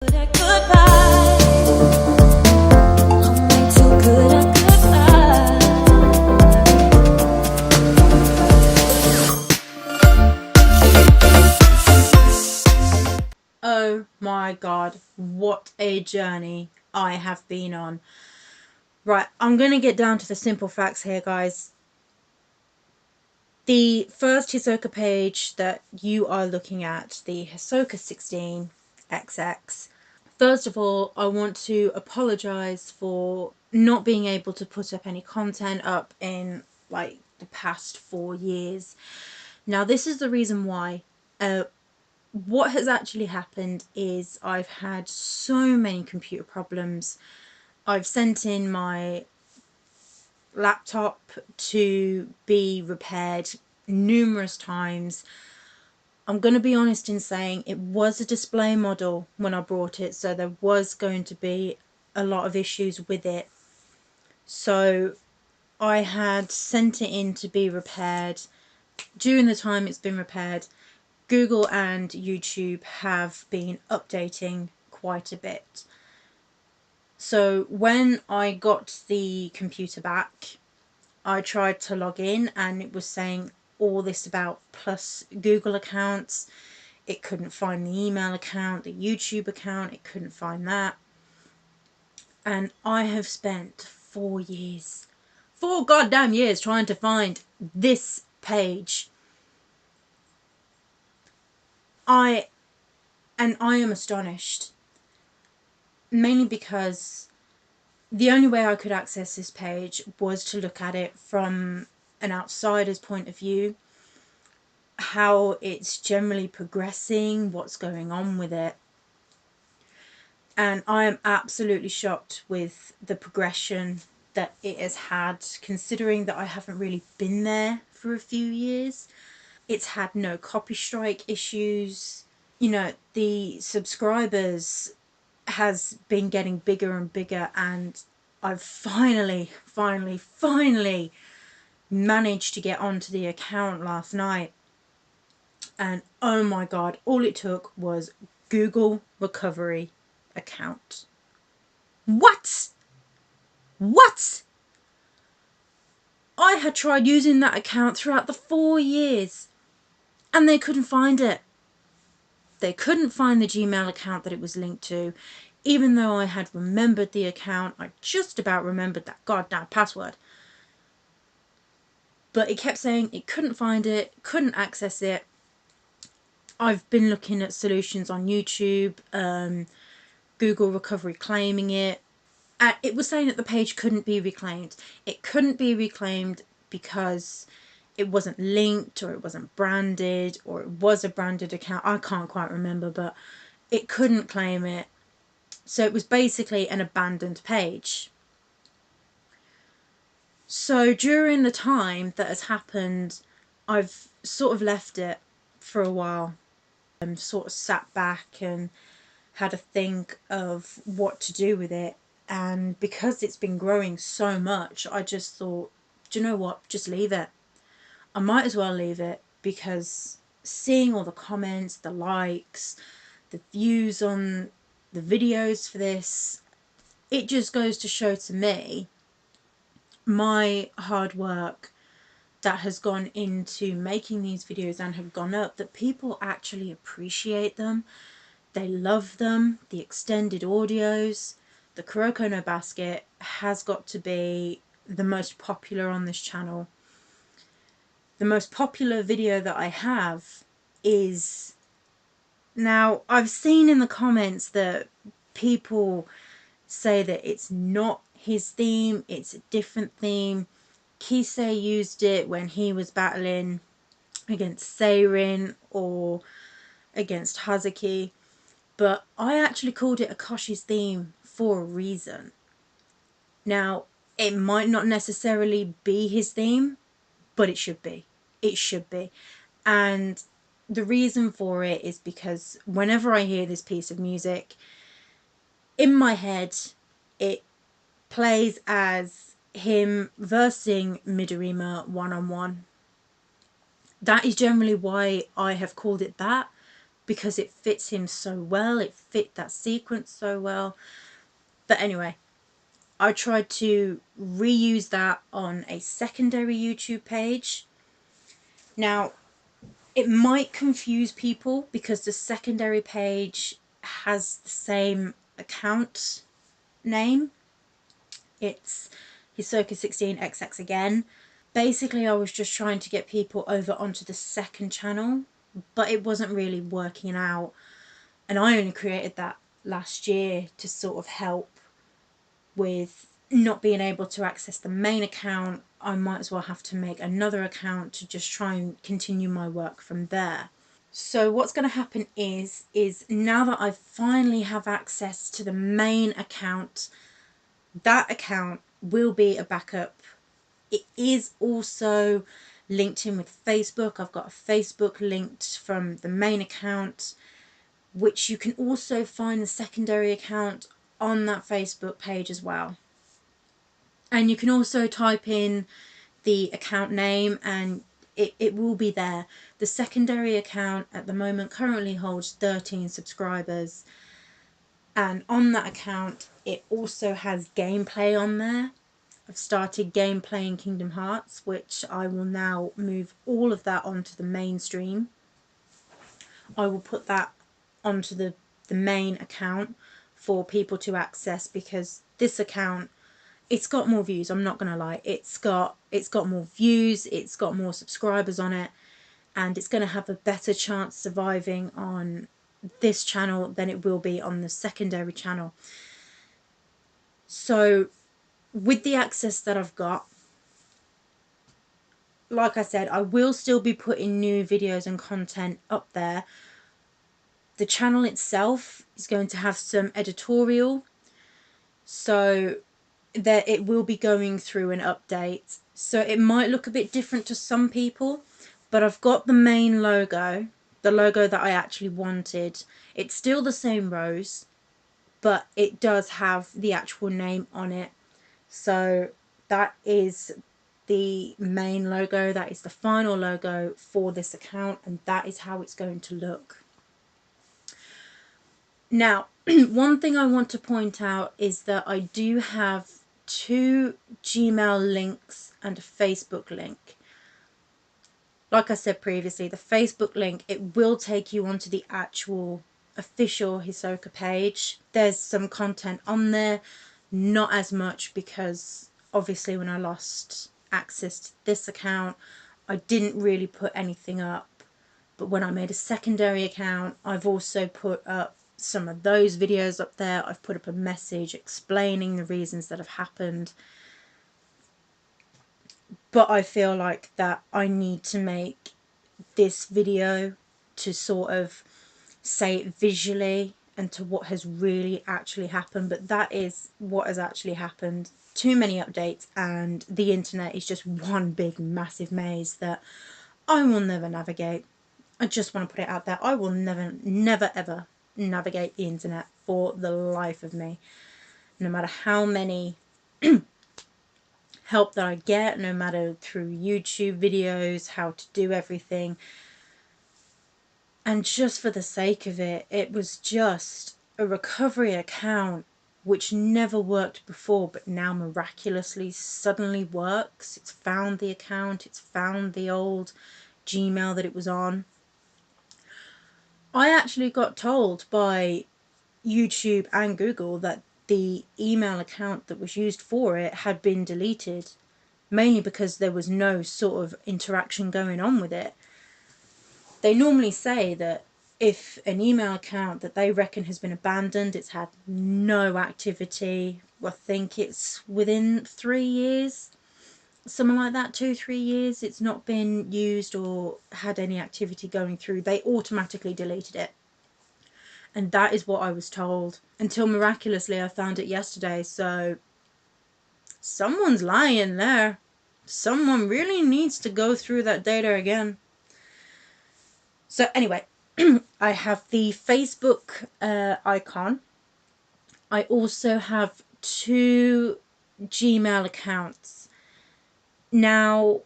Oh my god, what a journey I have been on. Right, I'm going to get down to the simple facts here, guys. The first Hisoka page that you are looking at, the Hisoka 16XX. First of all, I want to apologise for not being able to put up any content up in like the past 4 years. Now, this is the reason why. What has actually happened is I've had so many computer problems. I've sent in my laptop to be repaired numerous times. I'm going to be honest in saying it was a display model when I brought it, so there was going to be a lot of issues with it. So I had sent it in to be repaired. During the time it's been repaired, Google and YouTube have been updating quite a bit. So when I got the computer back, I tried to log in and it was saying all this about plus Google accounts. It couldn't find the email account, the YouTube account, it couldn't find that. And I have spent 4 years, 4 goddamn years trying to find this page. I am astonished. Mainly because the only way I could access this page was to look at it from an outsider's point of view, how it's generally progressing, what's going on with it. And I am absolutely shocked with the progression that it has had, considering that I haven't really been there for a few years. It's had no copy strike issues. You know, the subscribers has been getting bigger and bigger, and I've finally managed to get onto the account last night. And oh my god, all it took was Google recovery account. What? I had tried using that account throughout the 4 years and they couldn't find it. They couldn't find the Gmail account that it was linked to, even though I had remembered the account. I just about remembered that goddamn password. But it kept saying it couldn't find it, couldn't access it. I've been looking at solutions on YouTube, Google recovery claiming it. It was saying that the page couldn't be reclaimed. It couldn't be reclaimed because it wasn't linked, or it wasn't branded, or it was a branded account. I can't quite remember, but it couldn't claim it. So it was basically an abandoned page. So during the time that has happened, I've sort of left it for a while and sort of sat back and had a think of what to do with it. And because it's been growing so much, I just thought, do you know what, just leave it. I might as well leave it, because seeing all the comments, the likes, the views on the videos for this, it just goes to show to me my hard work that has gone into making these videos and have gone up, that people actually appreciate them. They love them. The extended audios. The Kuroko no Basket has got to be the most popular on this channel. The most popular video that I have is... Now, I've seen in the comments that people say that it's not his theme, it's a different theme. Kisei used it when he was battling against Seirin or against Hazuki. But I actually called it Akashi's theme for a reason. Now, it might not necessarily be his theme, but it should be. It should be. And the reason for it is because whenever I hear this piece of music, in my head, it plays as him versing Midorima one-on-one. That is generally why I have called it that. because it fits him so well. It fit that sequence so well. But anyway, I tried to reuse that on a secondary YouTube page. Now, it might confuse people because the secondary page has the same account name. It's Hisoka16XX again. Basically, I was just trying to get people over onto the second channel, but it wasn't really working out. And I only created that last year to sort of help with not being able to access the main account. I might as well have to make another account to just try and continue my work from there. So what's going to happen is now that I finally have access to the main account, that account will be a backup. It is also linked in with Facebook. I've got a Facebook linked from the main account, which you can also find the secondary account on that Facebook page as well. And you can also type in the account name and it will be there. The secondary account at the moment currently holds 13 subscribers, and on that account it also has gameplay on there. I've started gameplay in Kingdom Hearts, which I will now move all of that onto the mainstream. I will put that onto the main account for people to access, because this account, it's got more views, I'm not gonna lie. It's got more views, it's got more subscribers on it, and it's gonna have a better chance surviving on this channel than it will be on the secondary channel. So with the access that I've got, like I said, I will still be putting new videos and content up there. The channel itself is going to have some editorial, so that it will be going through an update. So it might look a bit different to some people, but I've got the main logo, the logo that I actually wanted. It's still the same rose, but it does have the actual name on it. So that is the main logo, that is the final logo for this account, and that is how it's going to look. Now, one thing I want to point out is that I do have 2 Gmail links and a Facebook link. Like I said previously, the Facebook link, it will take you onto the actual official Hisoka page. There's some content on there, not as much, because obviously when I lost access to this account, I didn't really put anything up. But when I made a secondary account, I've also put up some of those videos up there. I've put up a message explaining the reasons that have happened. But I feel like that I need to make this video to sort of say it visually and to what has really actually happened. But that is what has actually happened. Too many updates, and the internet is just one big massive maze that I will never navigate. I just want to put it out there. I will never ever navigate the internet for the life of me. No matter how many help that I get, no matter through YouTube videos, how to do everything. And just for the sake of it, it was just a recovery account which never worked before, but now miraculously suddenly works. It's found the account, it's found the old Gmail that it was on. I actually got told by YouTube and Google that the email account that was used for it had been deleted, mainly because there was no sort of interaction going on with it. They normally say that if an email account that they reckon has been abandoned, it's had no activity, I think it's within 3 years, something like that, 2-3 years, it's not been used or had any activity going through, they automatically deleted it. And that is what I was told, until miraculously I found it yesterday. So someone's lying there. Someone really needs to go through that data again. So anyway, I have the Facebook icon. I also have 2 Gmail accounts. Now,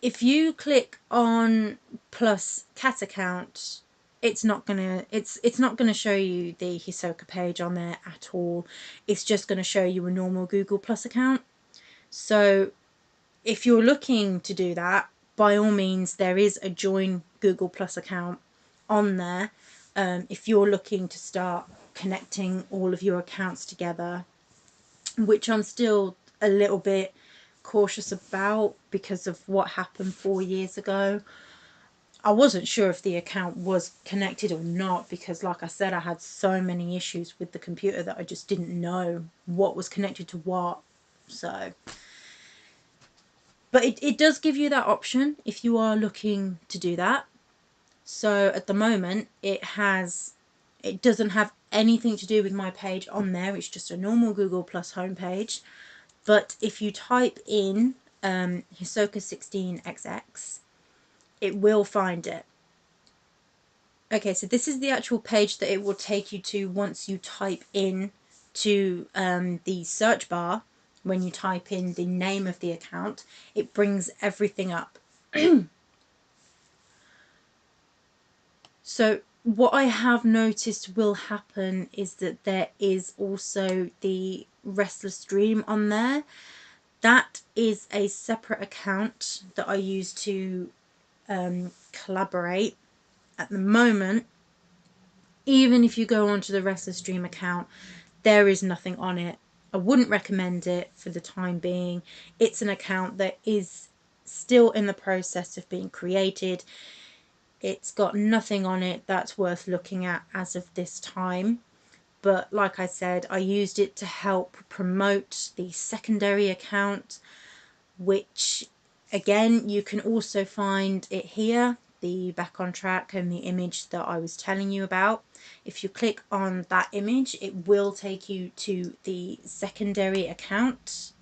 if you click on plus cat account, it's not gonna show you the Hisoka page on there at all. It's just gonna show you a normal Google Plus account. So if you're looking to do that, by all means, there is a join Google Plus account on there. If you're looking to start connecting all of your accounts together, which I'm still a little bit cautious about because of what happened 4 years ago. I wasn't sure if the account was connected or not because, like I said, I had so many issues with the computer that I just didn't know what was connected to what. So, but it does give you that option if you are looking to do that. So at the moment, it doesn't have anything to do with my page on there. It's just a normal Google Plus homepage. But if you type in Hisoka 16XX, it will find it. Okay, so this is the actual page that it will take you to once you type in to the search bar. When you type in the name of the account, it brings everything up. So what I have noticed will happen is that there is also the Restless Dream on there. That is a separate account that I use to collaborate. At the moment, even if you go onto the Restless Dream account, there is nothing on it. I wouldn't recommend it for the time being. It's an account that is still in the process of being created. It's got nothing on it that's worth looking at as of this time. But like I said, I used it to help promote the secondary account, which again, you can also find it here, the back on track and the image that I was telling you about. If you click on that image, it will take you to the secondary account,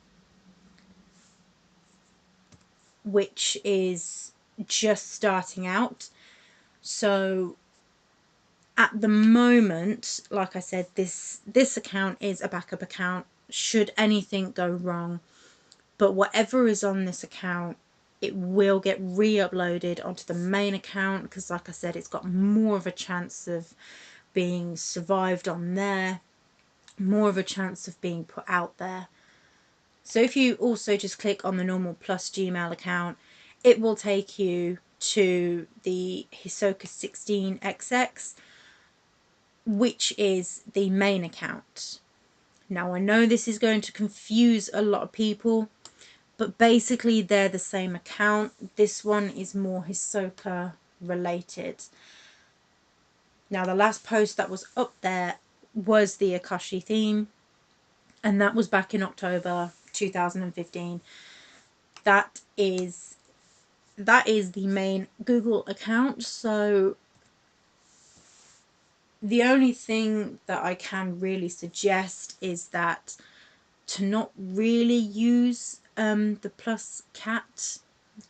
which is just starting out. So at the moment, like I said, this account is a backup account should anything go wrong. But whatever is on this account, it will get re-uploaded onto the main account because, like I said, it's got more of a chance of being survived on there, more of a chance of being put out there. So if you also just click on the normal plus Gmail account, it will take you to the Hisoka 16XX, which is the main account. Now I know this is going to confuse a lot of people, but basically they're the same account. This one is more Hisoka related. Now the last post that was up there was the Akashi theme, and that was back in October 2015. That is the main Google account. So the only thing that I can really suggest is that to not really use the plus cat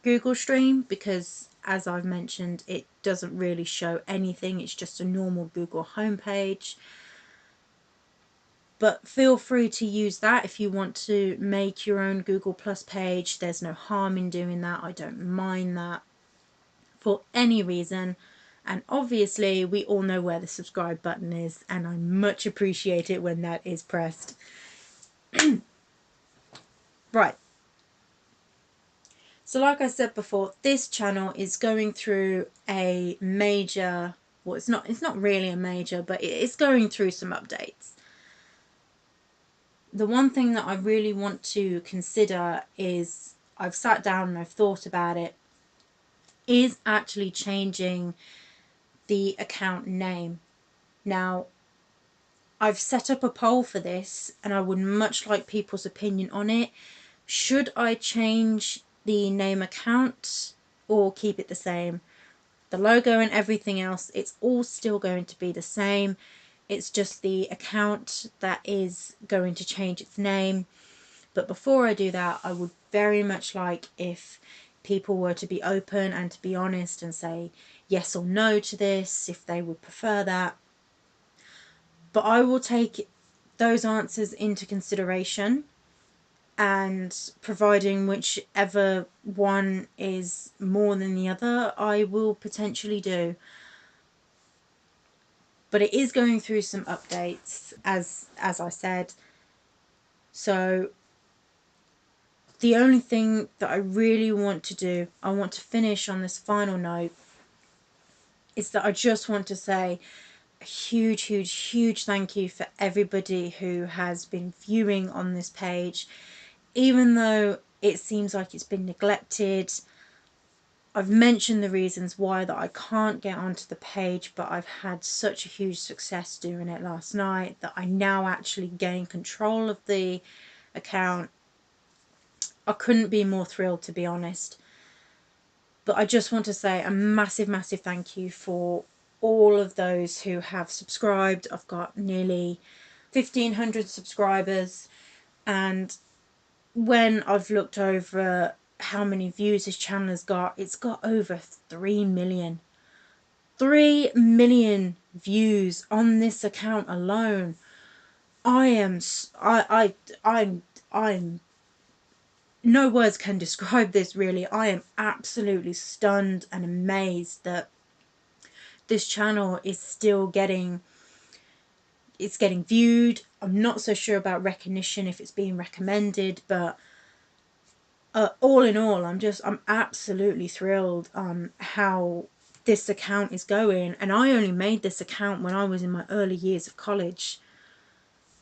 Google Stream, because as I've mentioned, it doesn't really show anything. It's just a normal Google homepage. But feel free to use that if you want to make your own Google Plus page. There's no harm in doing that. I don't mind that for any reason. And obviously we all know where the subscribe button is, and I much appreciate it when that is pressed. Right. So like I said before, this channel is going through a major, well, it's not really a major, but it's going through some updates. The one thing that I really want to consider is, I've sat down and I've thought about it, is actually changing the account name. Now, I've set up a poll for this and I would much like people's opinion on it. Should I change the name account or keep it the same? The logo and everything else, it's all still going to be the same. It's just the account that is going to change its name. But before I do that, I would very much like if people were to be open and to be honest and say yes or no to this, if they would prefer that. But I will take those answers into consideration, and providing whichever one is more than the other, I will potentially do. but it is going through some updates, as I said. So the only thing that I really want to do, I want to finish on this final note, is that I just want to say a huge, huge, huge thank you for everybody who has been viewing on this page. Even though it seems like it's been neglected, I've mentioned the reasons why that I can't get onto the page, but I've had such a huge success doing it last night that I now actually gain control of the account. I couldn't be more thrilled, to be honest. But I just want to say a massive, massive thank you for all of those who have subscribed. I've got nearly 1,500 subscribers, and when I've looked over how many views this channel has got, it's got over 3 million. 3 million views on this account alone. I'm no words can describe this, really. I am absolutely stunned and amazed that this channel is still getting viewed. I'm not so sure about recognition, if it's being recommended, but all in all, I'm absolutely thrilled how this account is going. And I only made this account when I was in my early years of college.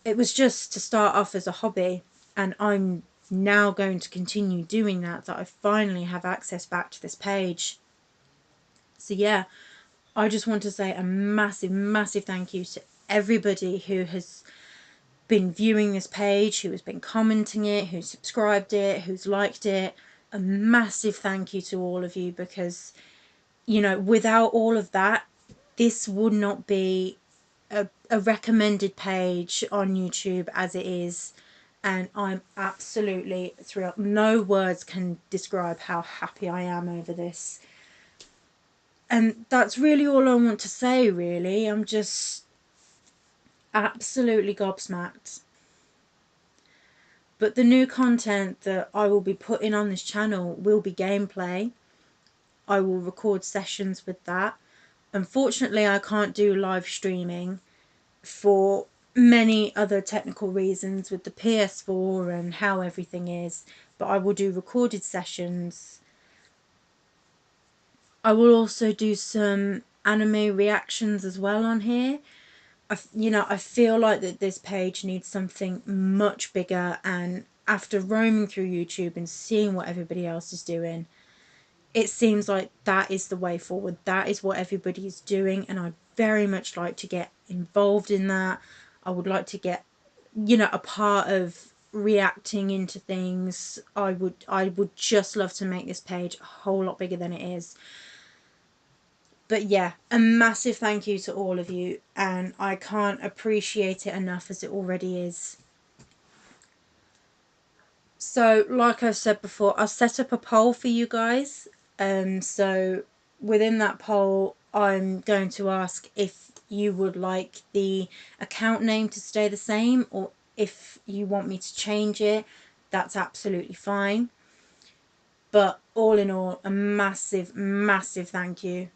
It was just to start off as a hobby, and I'm now going to continue doing that I finally have access back to this page. So yeah, I just want to say a massive, massive thank you to everybody who has been viewing this page, who has been commenting it, who's subscribed it, who's liked it. A massive thank you to all of you, because, you know, without all of that, this would not be a recommended page on YouTube as it is. And I'm absolutely thrilled. No words can describe how happy I am over this. And that's really all I want to say, really. I'm just absolutely gobsmacked. But the new content that I will be putting on this channel will be gameplay. I will record sessions with that. Unfortunately, I can't do live streaming for many other technical reasons with the PS4 and how everything is, but I will do recorded sessions. I will also do some anime reactions as well on here. I feel like that this page needs something much bigger, and after roaming through YouTube and seeing what everybody else is doing, it seems like that is the way forward. That is what everybody is doing, and I'd very much like to get involved in that. I would like to get, a part of reacting into things. I would just love to make this page a whole lot bigger than it is. But yeah, a massive thank you to all of you, and I can't appreciate it enough as it already is. So, like I said before, I'll set up a poll for you guys. So within that poll, I'm going to ask if you would like the account name to stay the same, or if you want me to change it. That's absolutely fine. But all in all, a massive, massive thank you